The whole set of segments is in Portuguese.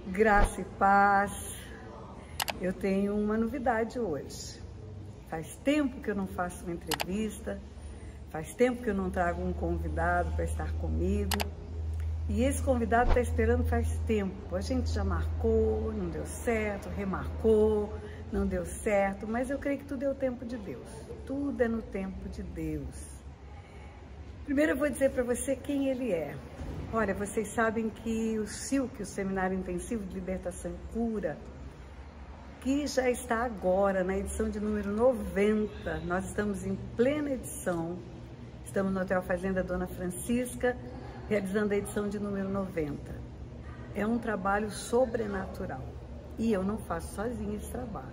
Graça e paz. Eu tenho uma novidade hoje. Faz tempo que eu não faço uma entrevista, faz tempo que eu não trago um convidado para estar comigo. E esse convidado está esperando faz tempo. A gente já marcou, não deu certo, remarcou, não deu certo, mas eu creio que tudo é o tempo de Deus. Tudo é no tempo de Deus. Primeiro eu vou dizer para você quem ele é. Olha, vocês sabem que o SILC, o Seminário Intensivo de Libertação e Cura, que já está agora na edição de número 90, nós estamos em plena edição, estamos no Hotel Fazenda Dona Francisca, realizando a edição de número 90. É um trabalho sobrenatural e eu não faço sozinha esse trabalho.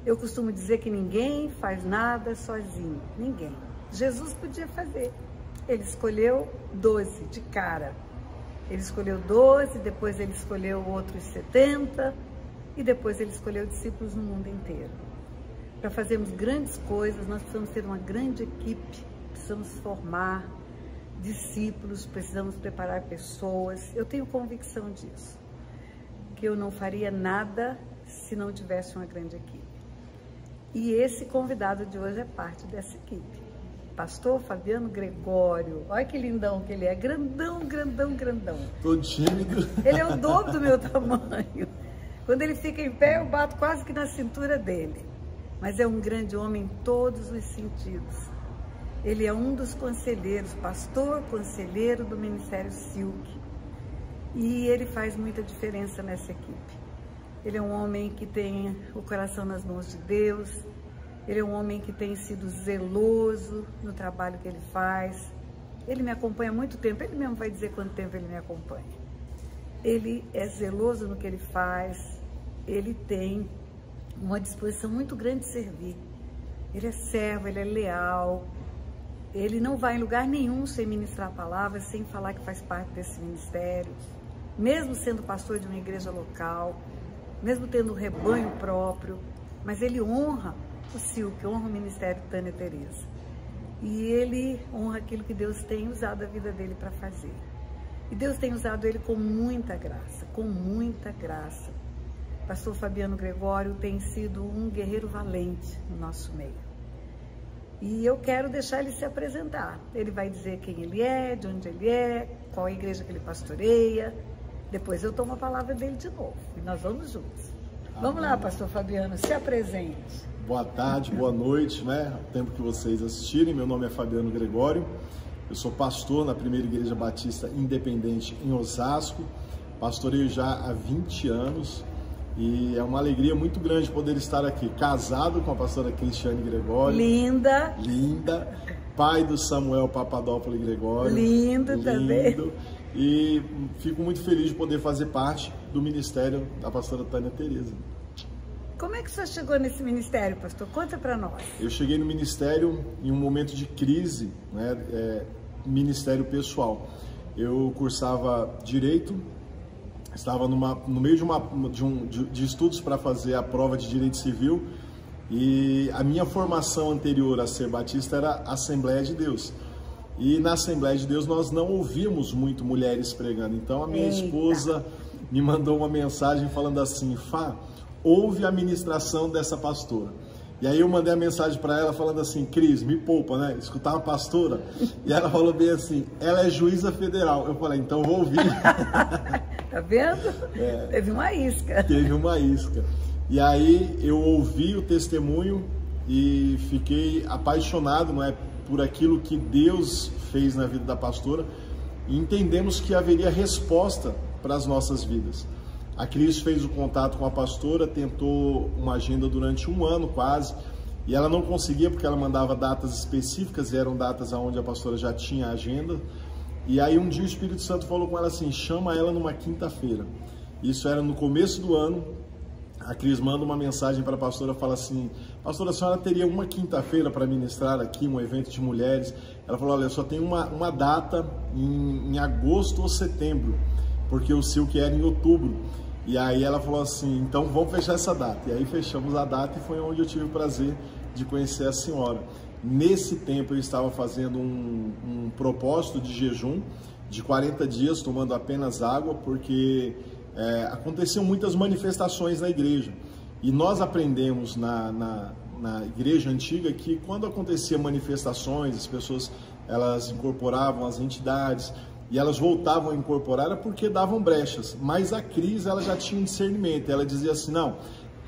Eu costumo dizer que ninguém faz nada sozinho, ninguém. Jesus podia fazer. Ele escolheu 12 de cara. Ele escolheu 12, depois ele escolheu outros 70 e depois ele escolheu discípulos no mundo inteiro. Para fazermos grandes coisas, nós precisamos ter uma grande equipe, precisamos formar discípulos, precisamos preparar pessoas. Eu tenho convicção disso, que eu não faria nada se não tivesse uma grande equipe. E esse convidado de hoje é parte dessa equipe. Pastor Fabiano Gregório, olha que lindão que ele é, grandão, grandão, grandão. Tô tímido. Ele é o dobro do meu tamanho. Quando ele fica em pé, eu bato quase que na cintura dele. Mas é um grande homem em todos os sentidos. Ele é um dos conselheiros, pastor conselheiro do Ministério SILC. E ele faz muita diferença nessa equipe. Ele é um homem que tem o coração nas mãos de Deus. Ele é um homem que tem sido zeloso no trabalho que ele faz. Ele me acompanha há muito tempo, ele mesmo vai dizer quanto tempo ele me acompanha. Ele é zeloso no que ele faz, ele tem uma disposição muito grande de servir. Ele é servo, ele é leal, ele não vai em lugar nenhum sem ministrar a palavra, sem falar que faz parte desse ministério. Mesmo sendo pastor de uma igreja local, mesmo tendo um rebanho próprio, mas ele honra o SILC, honra o Ministério Tânia Tereza. E ele honra aquilo que Deus tem usado a vida dele para fazer. E Deus tem usado ele com muita graça, com muita graça. Pastor Fabiano Gregório tem sido um guerreiro valente no nosso meio. E eu quero deixar ele se apresentar. Ele vai dizer quem ele é, de onde ele é, qual a igreja que ele pastoreia. Depois eu tomo a palavra dele de novo e nós vamos juntos. Amém. Vamos lá, pastor Fabiano, se apresente. Boa tarde, boa noite, né? O tempo que vocês assistirem. Meu nome é Fabiano Gregório. Eu sou pastor na Primeira Igreja Batista Independente em Osasco. Pastoreio já há 20 anos e é uma alegria muito grande poder estar aqui, casado com a pastora Cristiane Gregório. Linda. Linda. Pai do Samuel Papadópolis Gregório. Lindo também. E fico muito feliz de poder fazer parte do ministério da pastora Tânia Tereza. Como é que o senhor chegou nesse ministério, pastor? Conta para nós. Eu cheguei no ministério em um momento de crise, né? Ministério pessoal. Eu cursava Direito, estava no meio de estudos para fazer a prova de Direito Civil e a minha formação anterior a ser batista era Assembleia de Deus. E na Assembleia de Deus nós não ouvíamos muito mulheres pregando. Então a minha esposa me mandou uma mensagem falando assim: Fá, ouve a ministração dessa pastora. E aí eu mandei a mensagem para ela falando assim: Cris, me poupa, né? Escutar a pastora. E ela falou bem assim: ela é juíza federal. Eu falei: então vou ouvir. Tá vendo? Teve uma isca. Teve uma isca. E aí eu ouvi o testemunho e fiquei apaixonado, não é, por aquilo que Deus fez na vida da pastora. E entendemos que haveria resposta para as nossas vidas. A Cris fez o contato com a pastora, tentou uma agenda durante um ano quase, e ela não conseguia porque ela mandava datas específicas, e eram datas onde a pastora já tinha a agenda. E aí um dia o Espírito Santo falou com ela assim: chama ela numa quinta-feira. Isso era no começo do ano. A Cris manda uma mensagem para a pastora, fala assim: pastora, a senhora teria uma quinta-feira para ministrar aqui, um evento de mulheres? Ela falou: olha, só tem uma data em agosto ou setembro, porque o SILC era em outubro. E aí ela falou assim: então vamos fechar essa data. E aí fechamos a data e foi onde eu tive o prazer de conhecer a senhora. Nesse tempo eu estava fazendo um propósito de jejum de 40 dias, tomando apenas água, porque aconteciam muitas manifestações na igreja. E nós aprendemos na igreja antiga que quando acontecia manifestações, as pessoas elas incorporavam as entidades e elas voltavam a incorporar era porque davam brechas. Mas a Cris ela já tinha um discernimento, ela dizia assim, não,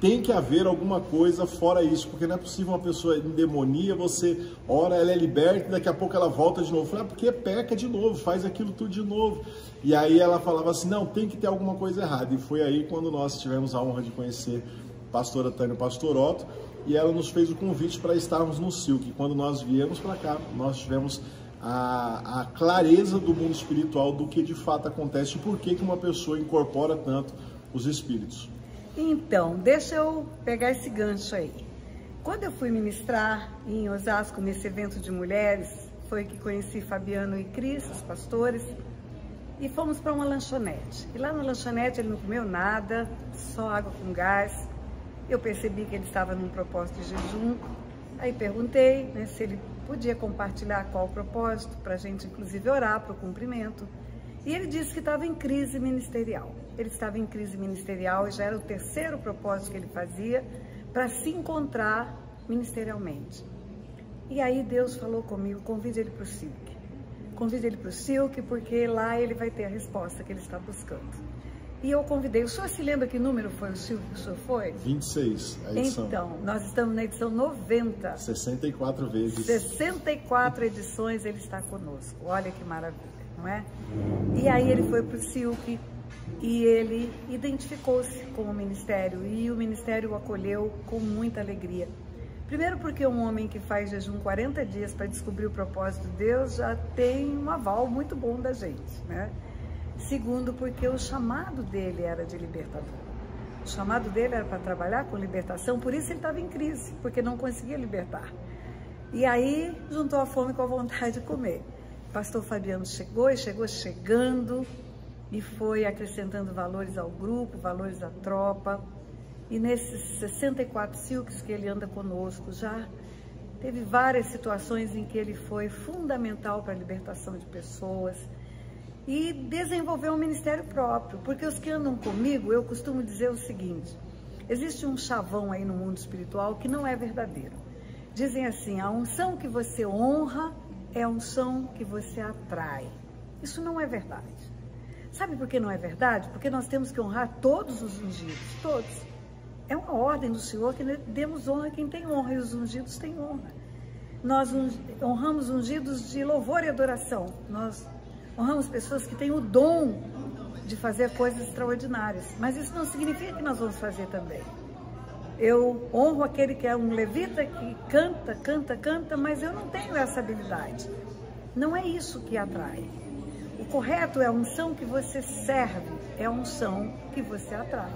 tem que haver alguma coisa fora isso, porque não é possível uma pessoa em demonia, você ora, ela é liberta e daqui a pouco ela volta de novo. Eu falei, porque peca de novo, faz aquilo tudo de novo. E aí ela falava assim, não, tem que ter alguma coisa errada. E foi aí quando nós tivemos a honra de conhecer a pastora Tânia e o pastor Otto, e ela nos fez o convite para estarmos no Silk. E quando nós viemos para cá, nós tivemos a clareza do mundo espiritual, do que de fato acontece e por que uma pessoa incorpora tanto os espíritos. Então, deixa eu pegar esse gancho aí. Quando eu fui ministrar em Osasco, nesse evento de mulheres, foi que conheci Fabiano e Cris, os pastores, e fomos para uma lanchonete. E lá na lanchonete ele não comeu nada, só água com gás. Eu percebi que ele estava num propósito de jejum. Aí perguntei, né, se ele podia compartilhar qual o propósito, para a gente inclusive orar para o cumprimento. E ele disse que estava em crise ministerial. Ele estava em crise ministerial e já era o terceiro propósito que ele fazia para se encontrar ministerialmente. E aí Deus falou comigo, convide ele para o Silk. Convide ele para o Silk porque lá ele vai ter a resposta que ele está buscando. E eu convidei. O senhor se lembra que número foi o Silk que o senhor foi? 26, a edição. Então, nós estamos na edição 90. 64 vezes. 64 edições ele está conosco. Olha que maravilha. Não é? E aí ele foi para o Silk e ele identificou-se com o ministério e o ministério o acolheu com muita alegria. Primeiro porque um homem que faz jejum 40 dias para descobrir o propósito de Deus já tem um aval muito bom da gente, né? Segundo porque o chamado dele era de libertador. O chamado dele era para trabalhar com libertação, por isso ele estava em crise, porque não conseguia libertar. E aí juntou a fome com a vontade de comer. O pastor Fabiano chegou e chegou chegando e foi acrescentando valores ao grupo, valores à tropa. E nesses 64 silks que ele anda conosco, já teve várias situações em que ele foi fundamental para a libertação de pessoas e desenvolveu um ministério próprio. Porque os que andam comigo, eu costumo dizer o seguinte, existe um chavão aí no mundo espiritual que não é verdadeiro. Dizem assim, a unção que você honra é a unção que você atrai. Isso não é verdade. Sabe por que não é verdade? Porque nós temos que honrar todos os ungidos, todos. É uma ordem do Senhor que demos honra a quem tem honra, e os ungidos têm honra. Nós honramos ungidos de louvor e adoração. Nós honramos pessoas que têm o dom de fazer coisas extraordinárias. Mas isso não significa que nós vamos fazer também. Eu honro aquele que é um levita que canta, mas eu não tenho essa habilidade. Não é isso que atrai. O correto é a unção que você serve, é a unção que você atrai.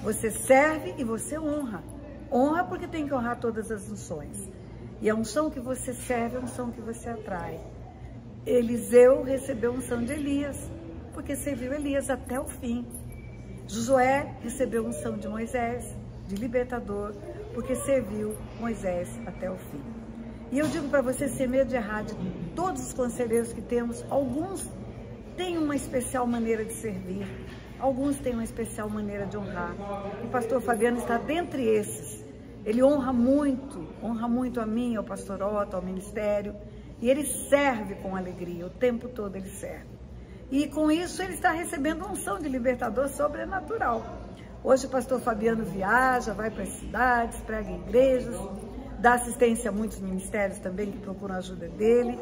Você serve e você honra. Honra porque tem que honrar todas as unções. E a unção que você serve é a unção que você atrai. Eliseu recebeu a unção de Elias, porque serviu Elias até o fim. Josué recebeu a unção de Moisés, de libertador, porque serviu Moisés até o fim. E eu digo para você, sem medo de errar, de todos os conselheiros que temos, alguns têm uma especial maneira de servir, alguns têm uma especial maneira de honrar. O pastor Fabiano está dentre esses. Ele honra muito a mim, ao pastor Otto, ao ministério, e ele serve com alegria, o tempo todo ele serve. E com isso ele está recebendo uma unção de libertador sobrenatural. Hoje o pastor Fabiano viaja, vai para as cidades, prega em igrejas, dá assistência a muitos ministérios também que procuram a ajuda dele.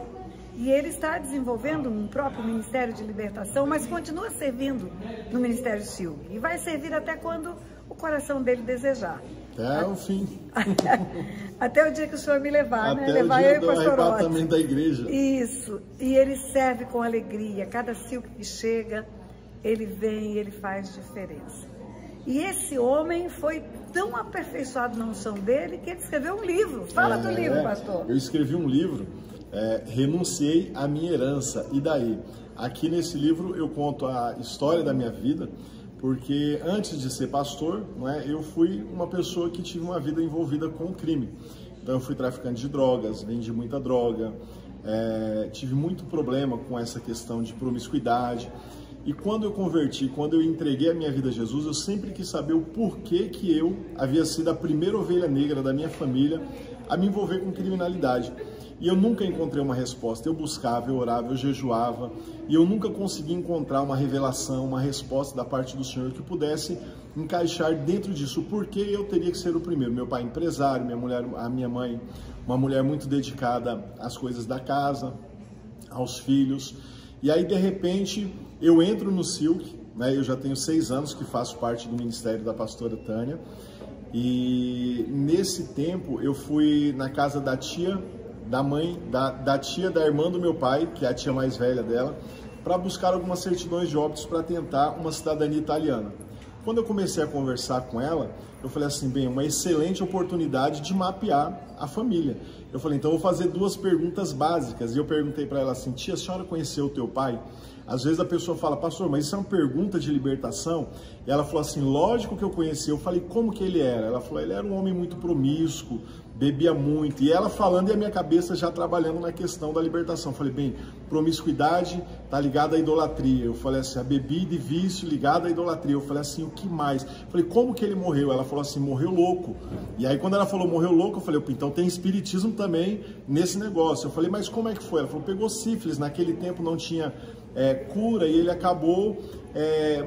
E ele está desenvolvendo um próprio ministério de libertação, mas continua servindo no Ministério Silk. E vai servir até quando o coração dele desejar. Até o fim. Até o dia que o senhor me levar, até né? Levar eu e o pastor Otto. Também da igreja. Isso. E ele serve com alegria. Cada Silk que chega, ele vem e ele faz diferença. E esse homem foi tão aperfeiçoado na unção dele que ele escreveu um livro. Fala do livro, pastor. Eu escrevi um livro, Renunciei à Minha Herança. E daí? Aqui nesse livro eu conto a história da minha vida, porque antes de ser pastor, eu fui uma pessoa que tive uma vida envolvida com o crime. Então eu fui traficante de drogas, vendi muita droga, tive muito problema com essa questão de promiscuidade. E quando eu converti, quando eu entreguei a minha vida a Jesus, eu sempre quis saber o porquê que eu havia sido a primeira ovelha negra da minha família a me envolver com criminalidade. E eu nunca encontrei uma resposta. Eu buscava, eu orava, eu jejuava, e eu nunca consegui encontrar uma revelação, uma resposta da parte do Senhor que pudesse encaixar dentro disso. Por que eu teria que ser o primeiro? Meu pai empresário, a minha mãe, uma mulher muito dedicada às coisas da casa, aos filhos. E aí, de repente, eu entro no Silk, né? Eu já tenho 6 anos que faço parte do ministério da pastora Tânia. E nesse tempo eu fui na casa da tia, da mãe, da tia da irmã do meu pai, que é a tia mais velha dela, para buscar algumas certidões de óbitos para tentar uma cidadania italiana. Quando eu comecei a conversar com ela, eu falei assim, bem, uma excelente oportunidade de mapear a família. Eu falei, então eu vou fazer 2 perguntas básicas. E eu perguntei para ela assim, tia, a senhora conheceu o teu pai? Às vezes a pessoa fala, pastor, mas isso é uma pergunta de libertação? E ela falou assim, lógico que eu conheci. Eu falei, como que ele era? Ela falou, ele era um homem muito promíscuo, bebia muito. E ela falando e a minha cabeça já trabalhando na questão da libertação. Eu falei, bem, promiscuidade está ligada à idolatria. Eu falei assim, a bebida e vício ligada à idolatria. Eu falei assim, o que mais? Eu falei, como que ele morreu? Ela falou assim, morreu louco. E aí quando ela falou morreu louco, eu falei, então tem espiritismo também nesse negócio. Eu falei, mas como é que foi? Ela falou, pegou sífilis, naquele tempo não tinha cura e ele acabou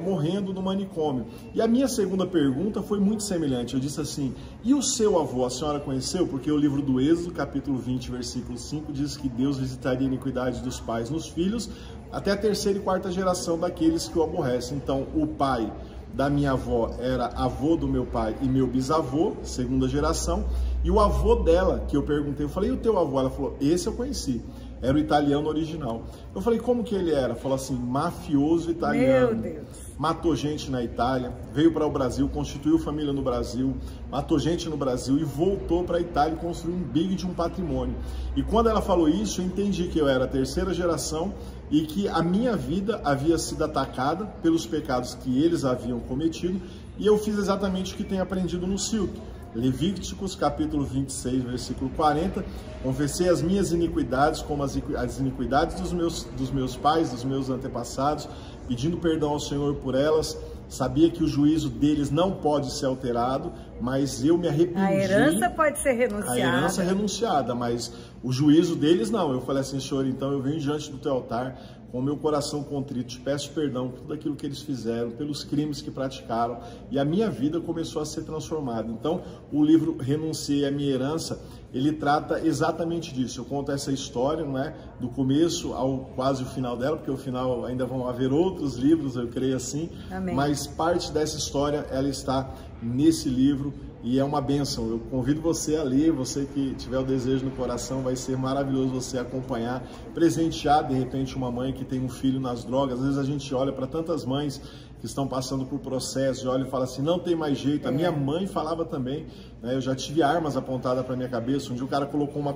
morrendo no manicômio. E a minha segunda pergunta foi muito semelhante. Eu disse assim, e o seu avô, a senhora conheceu? Porque o livro do Êxodo, capítulo 20, versículo 5, diz que Deus visitaria a iniquidade dos pais nos filhos, até a 3ª e 4ª geração daqueles que o aborrecem. Então, o pai da minha avó era avô do meu pai e meu bisavô, 2ª geração, e o avô dela, que eu perguntei, eu falei, e o teu avô? Ela falou, esse eu conheci. Era o italiano original. Eu falei, como que ele era? Falou assim, mafioso italiano. Meu Deus. Matou gente na Itália, veio para o Brasil, constituiu família no Brasil, matou gente no Brasil e voltou para a Itália e construiu um big de um patrimônio. E quando ela falou isso, eu entendi que eu era a 3ª geração e que a minha vida havia sido atacada pelos pecados que eles haviam cometido, e eu fiz exatamente o que tenho aprendido no Silk. Levíticos, capítulo 26, versículo 40, confessei as minhas iniquidades como as iniquidades dos meus pais, dos meus antepassados, pedindo perdão ao Senhor por elas. Sabia que o juízo deles não pode ser alterado, mas eu me arrependi. A herança pode ser renunciada. A herança é renunciada, mas o juízo deles não. Eu falei assim, Senhor, então eu venho diante do teu altar com o meu coração contrito, te peço perdão por tudo aquilo que eles fizeram, pelos crimes que praticaram, e a minha vida começou a ser transformada. Então, o livro Renunciei à Minha Herança, ele trata exatamente disso. Eu conto essa história, não é, do começo ao quase o final dela, porque o final ainda vão haver outros livros, eu creio assim. Amém. Mas parte dessa história, ela está nesse livro, e é uma bênção. Eu convido você a ler, você que tiver o desejo no coração, vai ser maravilhoso você acompanhar, presentear de repente uma mãe que tem um filho nas drogas. Às vezes a gente olha para tantas mães que estão passando por processo e olha e fala assim, não tem mais jeito. A minha mãe falava também, né? Eu já tive armas apontadas para minha cabeça. Um dia o cara colocou uma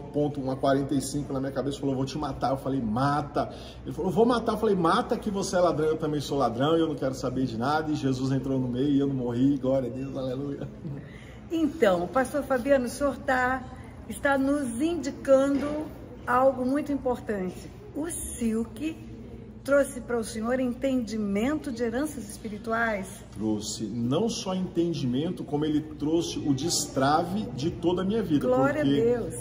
45 na minha cabeça e falou, vou te matar. Eu falei, mata. Ele falou, vou matar. Eu falei, mata que você é ladrão, eu também sou ladrão, eu não quero saber de nada. E Jesus entrou no meio e eu não morri. Glória a Deus, aleluia. Então, pastor Fabiano, o senhor está nos indicando algo muito importante. O Silk trouxe para o senhor entendimento de heranças espirituais? Trouxe não só entendimento, como ele trouxe o destrave de toda a minha vida. Glória porque a Deus.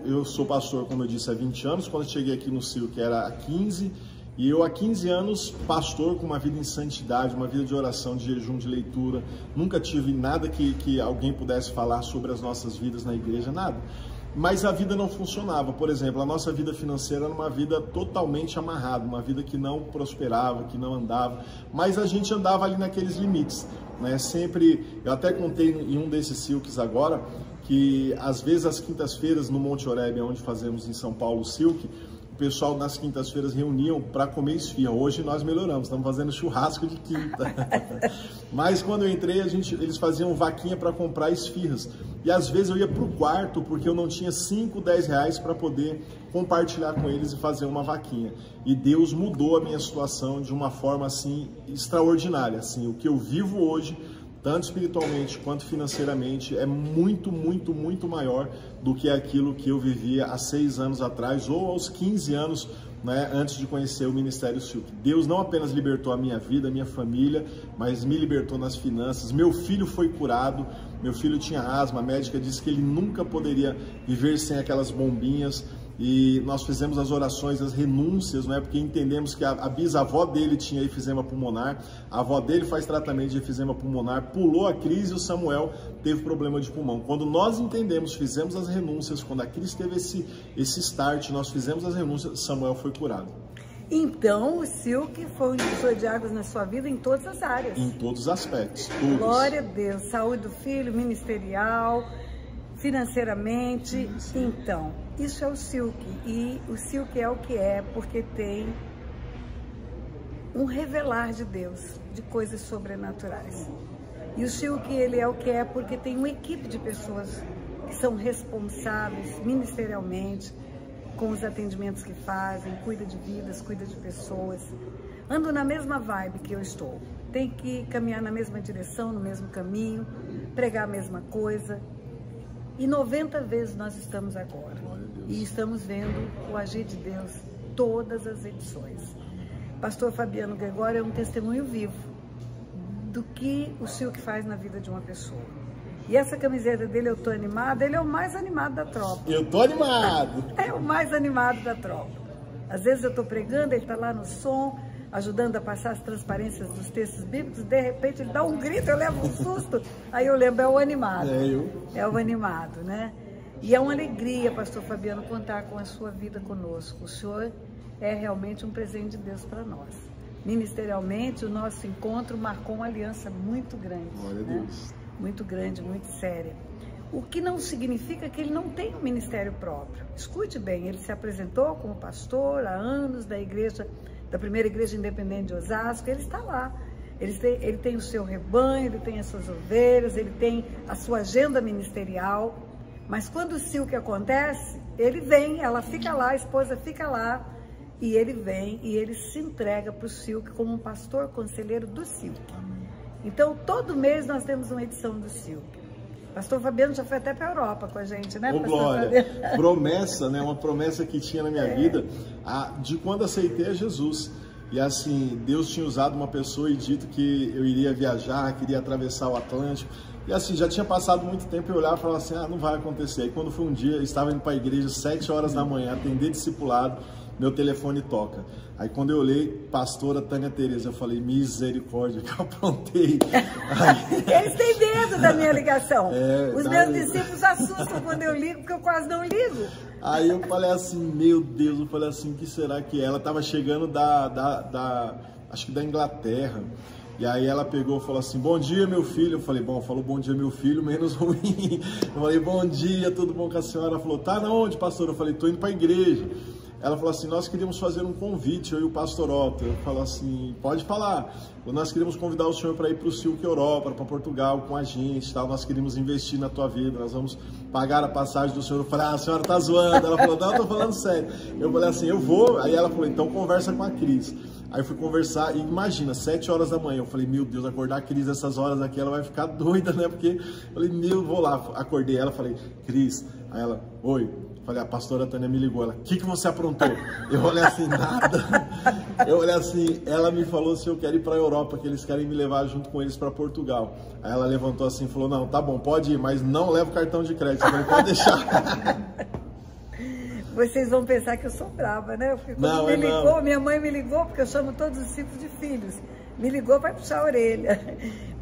Eu sou pastor, como eu disse, há 20 anos. Quando eu cheguei aqui no Silk era há 15. E eu há 15 anos, pastor, com uma vida em santidade, uma vida de oração, de jejum, de leitura. Nunca tive nada que alguém pudesse falar sobre as nossas vidas na igreja, nada. Mas a vida não funcionava. Por exemplo, a nossa vida financeira era uma vida totalmente amarrada, uma vida que não prosperava, que não andava. Mas a gente andava ali naqueles limites, né? Sempre, eu até contei em um desses Silks agora, que às vezes às quintas-feiras no Monte Oreb, onde fazemos em São Paulo o Silk, o pessoal nas quintas-feiras reuniam para comer esfirra. Hoje nós melhoramos, estamos fazendo churrasco de quinta. Mas quando eu entrei, eles faziam vaquinha para comprar esfirras. E às vezes eu ia para o quarto porque eu não tinha 5, 10 reais para poder compartilhar com eles e fazer uma vaquinha. E Deus mudou a minha situação de uma forma assim extraordinária. Assim, o que eu vivo hoje, tanto espiritualmente quanto financeiramente, é muito, muito, muito maior do que aquilo que eu vivia há 6 anos atrás ou aos 15 anos né, antes de conhecer o Ministério Silk. Deus não apenas libertou a minha vida, a minha família, mas me libertou nas finanças. Meu filho foi curado, meu filho tinha asma, a médica disse que ele nunca poderia viver sem aquelas bombinhas. E nós fizemos as orações, as renúncias, não é? Porque entendemos que a bisavó dele tinha efizema pulmonar, a avó dele faz tratamento de efizema pulmonar, pulou a Cris e o Samuel teve problema de pulmão. Quando nós entendemos, fizemos as renúncias, quando a Cris teve esse start, nós fizemos as renúncias, Samuel foi curado. Então, o Silk foi um divisor de águas na sua vida em todas as áreas. Em todos os aspectos, todos. Glória a Deus, saúde do filho, ministerial, financeiramente. Então, isso é o Silk, e o Silk é o que é porque tem um revelar de Deus, de coisas sobrenaturais. E o Silk, ele é o que é porque tem uma equipe de pessoas que são responsáveis ministerialmente com os atendimentos que fazem, cuida de vidas, cuida de pessoas. Ando na mesma vibe que eu estou. Tem que caminhar na mesma direção, no mesmo caminho, pregar a mesma coisa. E 90 vezes nós estamos agora. E estamos vendo o agir de Deus todas as edições. Pastor Fabiano Gregório é um testemunho vivo do que o Silk faz na vida de uma pessoa. E essa camiseta dele, eu tô animada, ele é o mais animado da tropa. Eu tô animado! É o mais animado da tropa. Às vezes eu tô pregando, ele tá lá no som, ajudando a passar as transparências dos textos bíblicos, de repente ele dá um grito, eu levo um susto, aí eu lembro, é o animado. É o animado, né? E é uma alegria, pastor Fabiano, contar com a sua vida conosco. O senhor é realmente um presente de Deus para nós. Ministerialmente, o nosso encontro marcou uma aliança muito grande. Glória a Deus. Muito grande, muito séria. O que não significa que ele não tem um ministério próprio. Escute bem, ele se apresentou como pastor há anos da primeira igreja independente de Osasco, ele está lá. Ele tem o seu rebanho, ele tem as suas ovelhas, ele tem a sua agenda ministerial. Mas quando o Silk acontece, ele vem, ela fica lá, a esposa fica lá, e ele vem e ele se entrega para o Silk como um pastor conselheiro do Silk. Então, todo mês nós temos uma edição do Silk. Pastor Fabiano já foi até para a Europa com a gente, né? Ô, Glória, promessa, né? Uma promessa que tinha na minha vida de quando aceitei a Jesus. E assim, Deus tinha usado uma pessoa e dito que eu iria viajar, queria atravessar o Atlântico. E assim, já tinha passado muito tempo, eu olhava e falava assim, não vai acontecer. Aí quando foi um dia, eu estava indo para a igreja, 7 horas da manhã, atender discipulado, meu telefone toca. Aí quando eu olhei, pastora Tânia Tereza, eu falei, misericórdia, que eu aprontei. Eles têm medo da minha ligação. Os meus discípulos assustam quando eu ligo, porque eu quase não ligo. Aí eu falei assim, meu Deus, eu falei assim, o que será que é? Ela estava chegando acho que da Inglaterra. E aí ela pegou e falou assim, bom dia, meu filho. Eu falei, falou bom dia, meu filho, menos ruim. Eu falei, bom dia, tudo bom com a senhora? Ela falou, tá na onde, pastor? Eu falei, tô indo para a igreja. Ela falou assim, nós queríamos fazer um convite, eu e o pastor Otto. Eu falei assim, pode falar. Nós queríamos convidar o senhor para ir para o Silk Europa, para Portugal com a gente, tal. Nós queríamos investir na tua vida, nós vamos pagar a passagem do senhor. Eu falei, a senhora tá zoando. Ela falou, não, eu tô falando sério. Eu falei assim, eu vou. Aí ela falou, então conversa com a Cris. Aí eu fui conversar e imagina, 7 horas da manhã, eu falei, meu Deus, acordar a Cris essas horas aqui, ela vai ficar doida, né? Porque eu falei, vou lá, acordei ela, falei, Cris, aí ela, oi. Falei, a pastora Tânia me ligou, ela, o que você aprontou? Eu olhei assim, nada. Eu olhei assim, ela me falou se eu quero ir para a Europa, que eles querem me levar junto com eles para Portugal. Aí ela levantou assim e falou, não, tá bom, pode ir, mas não leva o cartão de crédito. Eu falei, pode deixar. Vocês vão pensar que eu sou brava, né? Porque quando me ligou, minha mãe me ligou, porque eu chamo todos os tipos de filhos. Me ligou para puxar a orelha.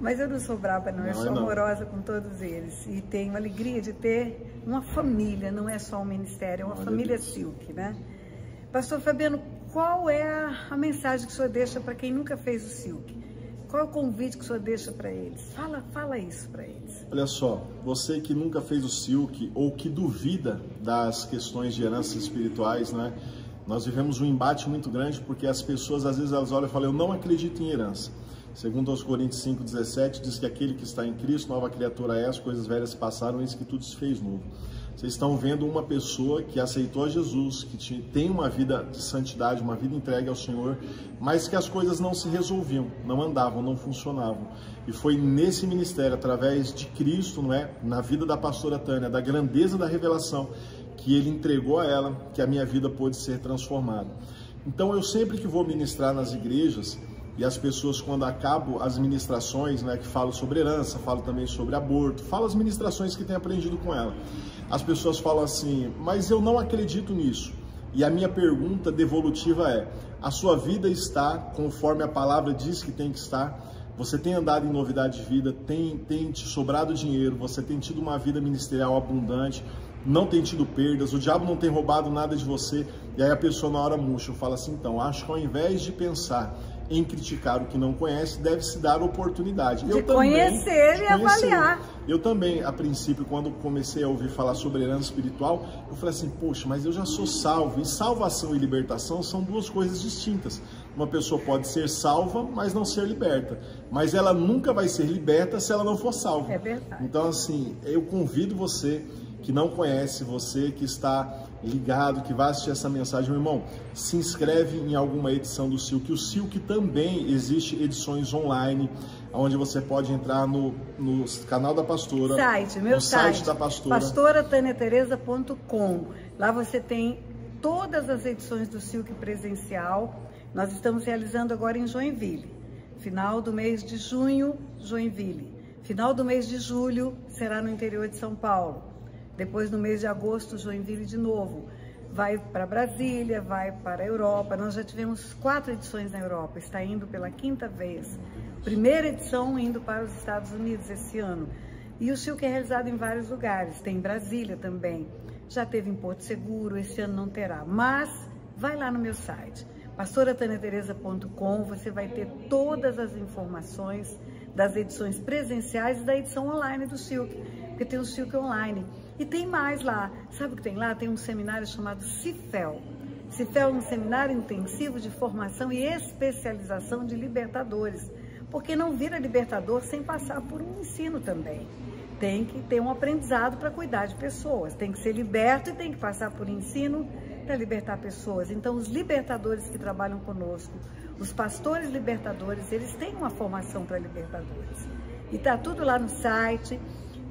Mas eu não sou brava, não. Eu sou amorosa com todos eles. E tenho alegria de ter uma família, não é só um ministério, é uma família Silk, né? Pastor Fabiano, qual é a mensagem que o senhor deixa para quem nunca fez o Silk? Qual é o convite que o senhor deixa para eles? Fala isso para eles. Olha só, você que nunca fez o Silk ou que duvida das questões de heranças espirituais, né? Nós vivemos um embate muito grande porque as pessoas, às vezes, elas olham e falam, eu não acredito em herança. Segundo aos Coríntios 5,17, diz que aquele que está em Cristo, nova criatura é, as coisas velhas passaram, eis que tudo se fez novo. Vocês estão vendo uma pessoa que aceitou a Jesus, que tem uma vida de santidade, uma vida entregue ao Senhor, mas que as coisas não se resolviam, não andavam, não funcionavam. E foi nesse ministério, através de Cristo, não é? Na vida da pastora Tânia, da grandeza da revelação, que ele entregou a ela, que a minha vida pôde ser transformada. Então eu sempre que vou ministrar nas igrejas, e as pessoas, quando acabo as ministrações, né, que falam sobre herança, falam também sobre aborto, falam as ministrações que tem aprendido com ela, as pessoas falam assim, mas eu não acredito nisso. E a minha pergunta devolutiva é, a sua vida está conforme a palavra diz que tem que estar? Você tem andado em novidade de vida, tem te sobrado dinheiro, você tem tido uma vida ministerial abundante, não tem tido perdas, o diabo não tem roubado nada de você? E aí a pessoa na hora murcha fala assim, então, acho que ao invés de pensar em criticar o que não conhece, deve-se dar oportunidade. De conhecer e avaliar. Eu também, a princípio, quando comecei a ouvir falar sobre herança espiritual, eu falei assim, poxa, mas eu já sou salvo. E salvação e libertação são duas coisas distintas. Uma pessoa pode ser salva, mas não ser liberta. Mas ela nunca vai ser liberta se ela não for salva. É verdade. Então, assim, eu convido você que não conhece, você que está ligado, que vai assistir essa mensagem, meu irmão, se inscreve em alguma edição do Silk. O Silk também existe edições online, onde você pode entrar no canal da pastora, meu site da pastora, pastorataniatereza.com. Lá você tem todas as edições do Silk presencial. Nós estamos realizando agora em Joinville. Final do mês de junho, Joinville. Final do mês de julho será no interior de São Paulo. Depois, no mês de agosto, Joinville de novo. Vai para Brasília, vai para a Europa. Nós já tivemos 4 edições na Europa, está indo pela 5ª vez. Primeira edição indo para os Estados Unidos esse ano. E o Silk é realizado em vários lugares, tem em Brasília também. Já teve em Porto Seguro, esse ano não terá. Mas vai lá no meu site, pastorataniatereza.com, você vai ter todas as informações das edições presenciais e da edição online do Silk, porque tem o Silk online. E tem mais lá. Sabe o que tem lá? Tem um seminário chamado CIFEL. CIFEL é um seminário intensivo de formação e especialização de libertadores. Porque não vira libertador sem passar por um ensino também. Tem que ter um aprendizado para cuidar de pessoas. Tem que ser liberto e tem que passar por ensino para libertar pessoas. Então, os libertadores que trabalham conosco, os pastores libertadores, eles têm uma formação para libertadores. E está tudo lá no site.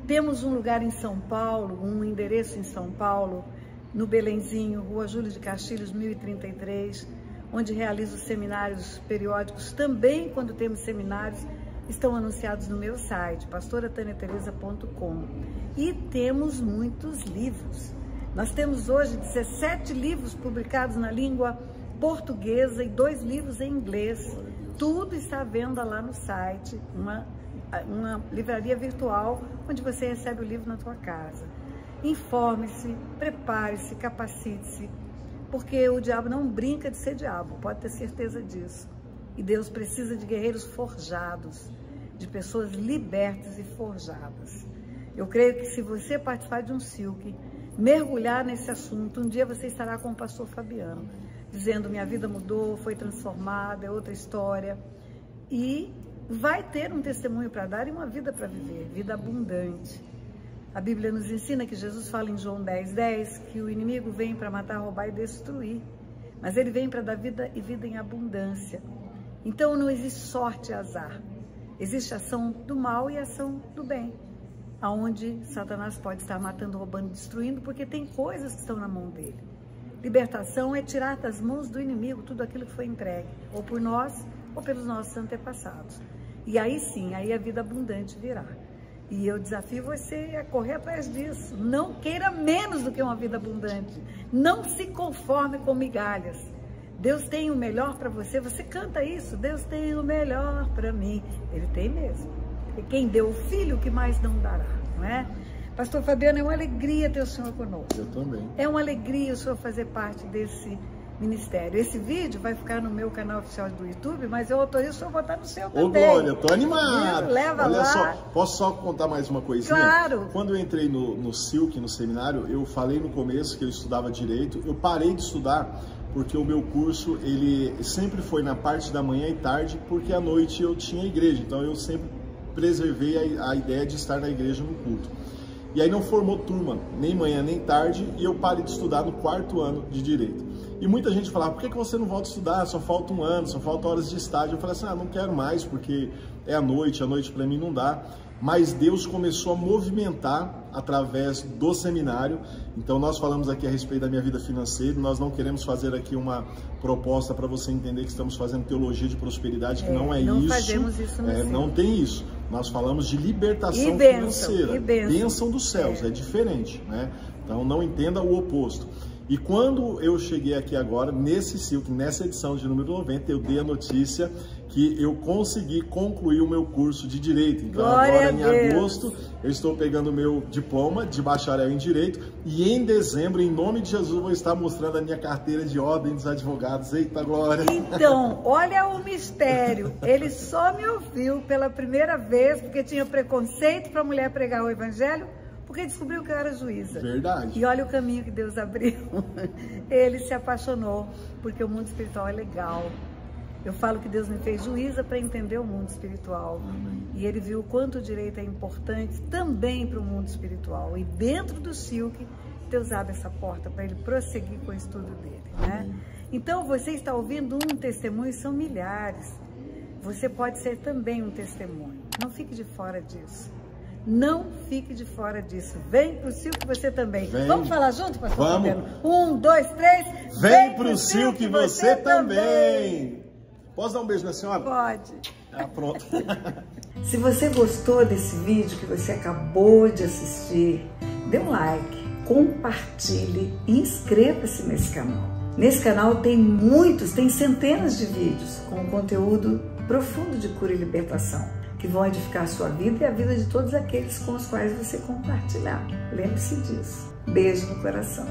Temos um lugar em São Paulo, um endereço em São Paulo, no Belenzinho, Rua Júlio de Castilhos, 1033, onde realizo seminários periódicos. Também, quando temos seminários, estão anunciados no meu site, pastorataniatereza.com. E temos muitos livros. Nós temos hoje 17 livros publicados na língua portuguesa e 2 livros em inglês. Tudo está à venda lá no site, uma livraria virtual onde você recebe o livro na tua casa. Informe-se, prepare-se, capacite-se, porque o diabo não brinca de ser diabo, pode ter certeza disso. E Deus precisa de guerreiros forjados, de pessoas libertas e forjadas. Eu creio que se você participar de um Silk, mergulhar nesse assunto, um dia você estará com o pastor Fabiano, dizendo, minha vida mudou, foi transformada, é outra história. E vai ter um testemunho para dar e uma vida para viver, vida abundante. A Bíblia nos ensina que Jesus fala em João 10:10 que o inimigo vem para matar, roubar e destruir, mas ele vem para dar vida e vida em abundância. Então não existe sorte e azar, existe ação do mal e ação do bem, aonde Satanás pode estar matando, roubando, destruindo, porque tem coisas que estão na mão dele. Libertação é tirar das mãos do inimigo tudo aquilo que foi entregue, ou por nós, ou pelos nossos antepassados. E aí sim, aí a vida abundante virá. E eu desafio você a correr atrás disso. Não queira menos do que uma vida abundante. Não se conforme com migalhas. Deus tem o melhor para você. Você canta isso. Deus tem o melhor para mim. Ele tem mesmo. E quem deu o filho, o que mais não dará, não é? Pastor Fabiano, é uma alegria ter o senhor conosco. Eu também. É uma alegria o senhor fazer parte desse ministério. Esse vídeo vai ficar no meu canal oficial do YouTube, mas eu autorizo o senhor botar no seu também. Ô, Glória, tô animado. Leva Olha lá. Só, posso só contar mais uma coisinha? Claro. Quando eu entrei no Silk, no seminário, eu falei no começo que eu estudava Direito. Eu parei de estudar porque o meu curso, ele sempre foi na parte da manhã e tarde, porque à noite eu tinha igreja. Então eu sempre preservei a ideia de estar na igreja no culto. E aí não formou turma, nem manhã nem tarde, e eu parei de estudar no 4º ano de Direito. E muita gente falava, por que você não volta a estudar? Só falta um ano, só falta horas de estágio. Eu falei assim, não quero mais, porque é à noite para mim não dá. mas Deus começou a movimentar através do seminário. Então nós falamos aqui a respeito da minha vida financeira, nós não queremos fazer aqui uma proposta para você entender que estamos fazendo teologia de prosperidade, que não é não isso. Não fazemos isso no não tem isso. Nós falamos de libertação financeira, bênção dos céus, é diferente, né? Então não entenda o oposto. E quando eu cheguei aqui agora, nesse Silk, nessa edição de número 90, eu dei a notícia que eu consegui concluir o meu curso de Direito. Então Glória agora em agosto eu estou pegando o meu diploma de bacharel em Direito e em dezembro, em nome de Jesus, eu vou estar mostrando a minha carteira de ordem dos advogados. Eita glória! Então, olha o mistério. Ele só me ouviu pela primeira vez porque tinha preconceito para a mulher pregar o evangelho, porque descobriu que eu era juíza. Verdade. E olha o caminho que Deus abriu. Ele se apaixonou, porque o mundo espiritual é legal. Eu falo que Deus me fez juíza para entender o mundo espiritual. Amém. E ele viu o quanto o direito é importante também para o mundo espiritual. E dentro do Silk, Deus abre essa porta para ele prosseguir com o estudo dele, né? Então, você está ouvindo um testemunho, são milhares. Você pode ser também um testemunho. Não fique de fora disso. Não fique de fora disso. Vem pro Silk você também. Vem. Vamos falar junto, pastor? Vamos. 1, 2, 3. Vem pro Silk você também. Posso dar um beijo na senhora? Pode. Pronto. Se você gostou desse vídeo que você acabou de assistir, dê um like, compartilhe e inscreva-se nesse canal. Nesse canal tem centenas de vídeos com conteúdo profundo de cura e libertação, que vão edificar a sua vida e a vida de todos aqueles com os quais você compartilhar. Lembre-se disso. Beijo no coração.